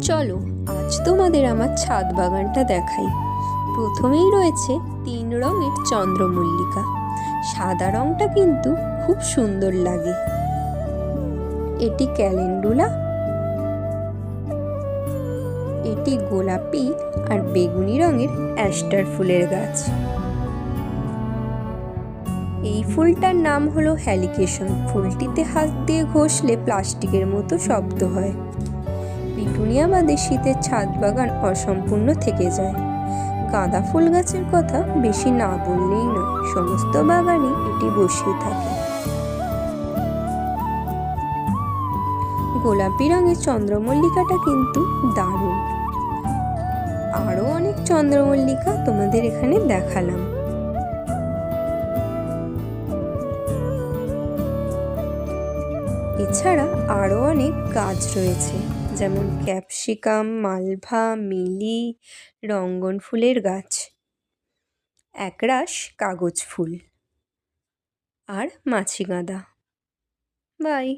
চলো আজ তোমাদের আমার ছাদ বাগানটা দেখাই। প্রথমেই রয়েছে 3 রঙের চন্দ্রমল্লিকা। সাদা রঙটা কিন্তু খুব সুন্দর লাগে। এটি ক্যালেন্ডুলা, এটি গোলাপি আর বেগুনি রঙের অ্যাস্টার ফুলের গাছ। এই ফুলটার নাম হলো হ্যালিকেশন। ফুলটিতে হাত দিয়ে ঘষলে প্লাস্টিকের মতো শব্দ হয়। পিটুনিয়া বাদে শীতের ছাদ বাগান অসম্পূর্ণ থেকে যায়। গাঁদা ফুল গাছের কথা বেশি না বললেই নয়, সমস্ত বাগানে এটি বসিয়ে থাকে। গোলাপি রঙের চন্দ্রমল্লিকাটা কিন্তু দারুণ। আরও অনেক চন্দ্রমল্লিকা তোমাদের এখানে দেখালাম। এছাড়া আরও অনেক গাছ রয়েছে, যেমন ক্যাপসিকাম, মালভা, মিলি, রঙ্গন ফুলের গাছ, একরাশ কাগজ ফুল আর মাছি গাঁদা। বাই।